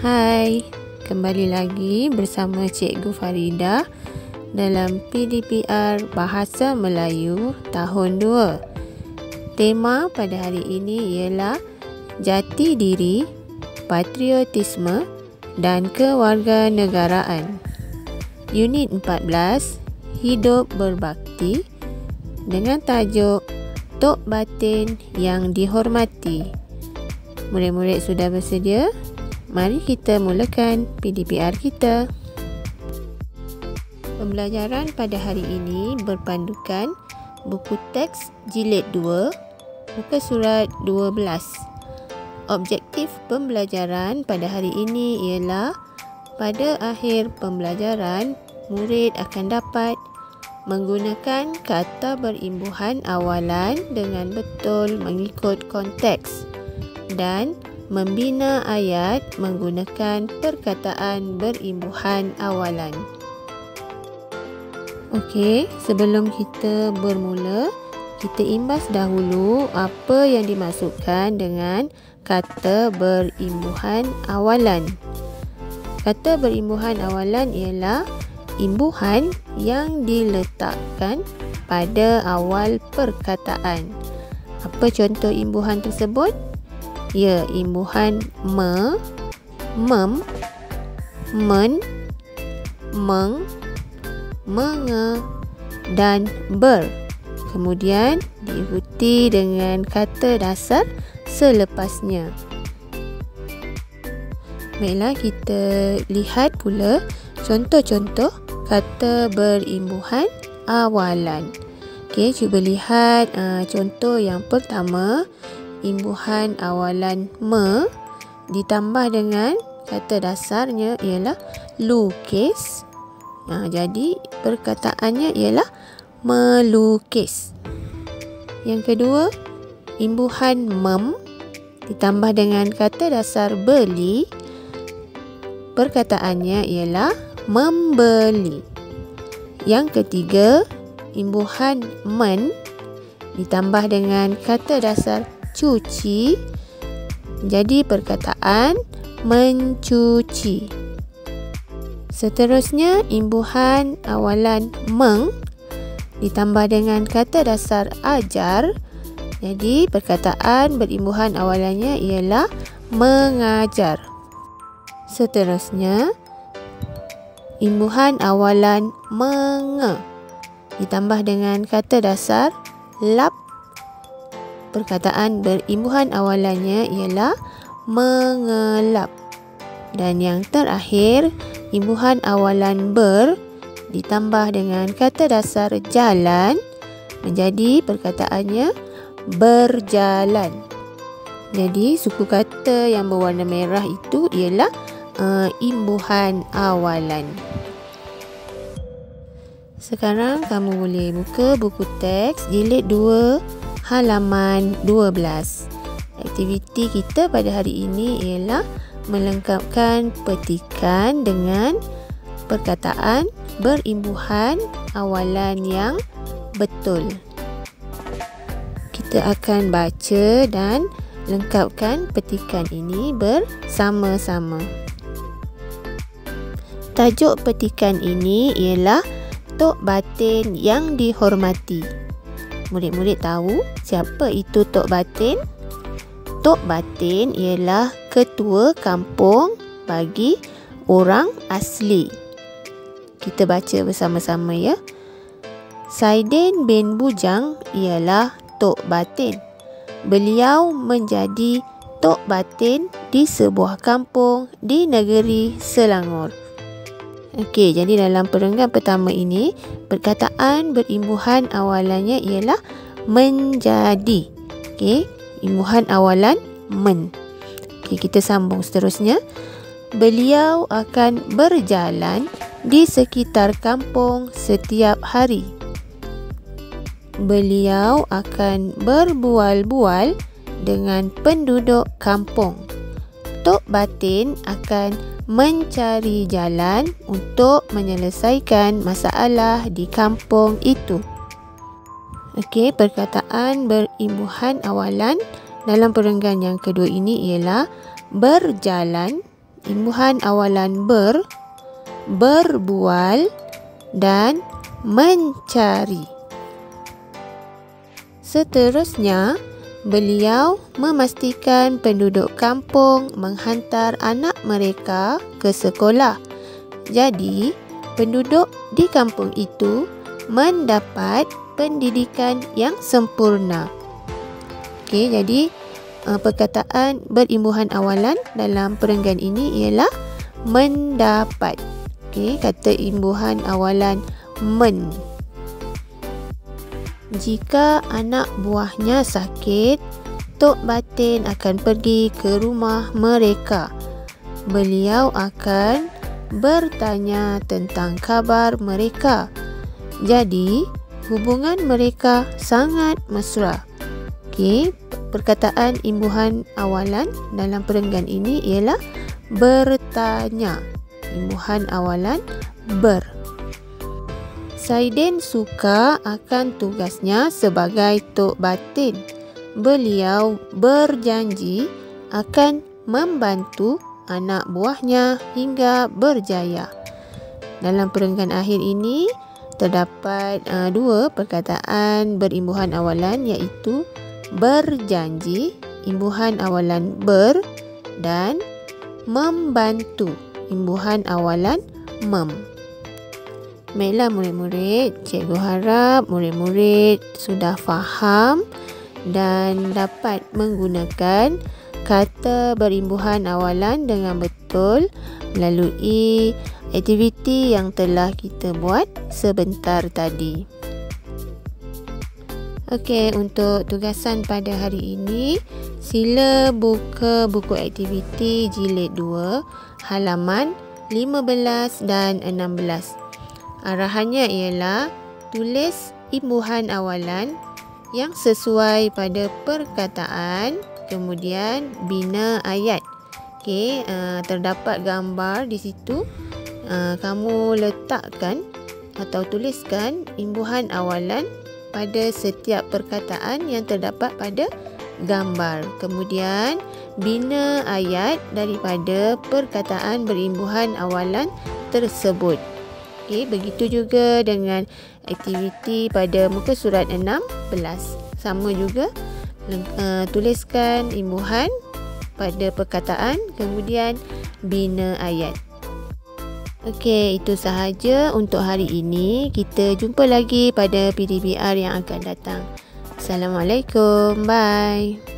Hai, kembali lagi bersama Cikgu Farida dalam PDPR Bahasa Melayu tahun 2. Tema pada hari ini ialah jati diri, patriotisme dan kewarganegaraan. Unit 14, Hidup Berbakti dengan tajuk Tok Batin yang Dihormati. Murid-murid sudah bersedia? Mari kita mulakan PDPR kita. Pembelajaran pada hari ini berpandukan buku teks jilid 2, muka surat 12. Objektif pembelajaran pada hari ini ialah pada akhir pembelajaran, murid akan dapat menggunakan kata berimbuhan awalan dengan betul mengikut konteks dan membina ayat menggunakan perkataan berimbuhan awalan. Okey, sebelum kita bermula, kita imbas dahulu apa yang dimaksudkan dengan kata berimbuhan awalan. Kata berimbuhan awalan ialah imbuhan yang diletakkan pada awal perkataan. Apa contoh imbuhan tersebut? Ya, imbuhan me, mem, men, meng, menge dan ber. Kemudian diikuti dengan kata dasar selepasnya. Baiklah, kita lihat pula contoh-contoh kata berimbuhan awalan. Okey, cuba lihat contoh yang pertama. Imbuhan awalan me ditambah dengan kata dasarnya ialah lukis. Jadi perkataannya ialah melukis. Yang kedua, imbuhan mem ditambah dengan kata dasar beli. Perkataannya ialah membeli. Yang ketiga, imbuhan men ditambah dengan kata dasar cuci, jadi perkataan mencuci. Seterusnya, imbuhan awalan meng ditambah dengan kata dasar ajar, jadi perkataan berimbuhan awalannya ialah mengajar. Seterusnya, imbuhan awalan menge ditambah dengan kata dasar lap, perkataan berimbuhan awalannya ialah mengelap. Dan yang terakhir, imbuhan awalan ber ditambah dengan kata dasar jalan, menjadi perkataannya berjalan. Jadi suku kata yang berwarna merah itu ialah imbuhan awalan. Sekarang kamu boleh buka buku teks jilid 2 halaman 12. Aktiviti kita pada hari ini ialah melengkapkan petikan dengan perkataan berimbuhan awalan yang betul. Kita akan baca dan lengkapkan petikan ini bersama-sama. Tajuk petikan ini ialah Tok Batin yang Dihormati. Murid-murid tahu siapa itu Tok Batin? Tok Batin ialah ketua kampung bagi orang asli. Kita baca bersama-sama ya. Saidin bin Bujang ialah Tok Batin. Beliau menjadi Tok Batin di sebuah kampung di negeri Selangor. Okey, jadi dalam perenggan pertama ini, perkataan berimbuhan awalannya ialah menjadi. Okey, imbuhan awalan men. Okey, kita sambung seterusnya. Beliau akan berjalan di sekitar kampung setiap hari. Beliau akan berbual-bual dengan penduduk kampung. Tok Batin akan mencari jalan untuk menyelesaikan masalah di kampung itu. Okey, perkataan berimbuhan awalan dalam perenggan yang kedua ini ialah berjalan imbuhan awalan ber, berbual dan mencari. Seterusnya, beliau memastikan penduduk kampung menghantar anak mereka ke sekolah. Jadi, penduduk di kampung itu mendapat pendidikan yang sempurna. Okey, jadi perkataan berimbuhan awalan dalam perenggan ini ialah mendapat. Okey, kata imbuhan awalan men. Jika anak buahnya sakit, Tok Batin akan pergi ke rumah mereka. Beliau akan bertanya tentang kabar mereka. Jadi, hubungan mereka sangat mesra. Okey, perkataan imbuhan awalan dalam perenggan ini ialah bertanya. Imbuhan awalan ber. Saidin suka akan tugasnya sebagai Tok Batin. Beliau berjanji akan membantu anak buahnya hingga berjaya. Dalam perenggan akhir ini terdapat dua perkataan berimbuhan awalan, iaitu berjanji, imbuhan awalan ber, dan membantu, imbuhan awalan mem. Baiklah murid-murid, cikgu harap murid-murid sudah faham dan dapat menggunakan kata berimbuhan awalan dengan betul melalui aktiviti yang telah kita buat sebentar tadi. Okey, untuk tugasan pada hari ini, sila buka buku aktiviti jilid 2, halaman 15 dan 16. Arahannya ialah tulis imbuhan awalan yang sesuai pada perkataan, kemudian bina ayat. Okey, terdapat gambar di situ. Kamu letakkan atau tuliskan imbuhan awalan pada setiap perkataan yang terdapat pada gambar. Kemudian bina ayat daripada perkataan berimbuhan awalan tersebut. Okey, begitu juga dengan aktiviti pada muka surat 16. Sama juga, tuliskan imbuhan pada perkataan, kemudian bina ayat. Okey, itu sahaja untuk hari ini. Kita jumpa lagi pada PDBR yang akan datang. Assalamualaikum. Bye.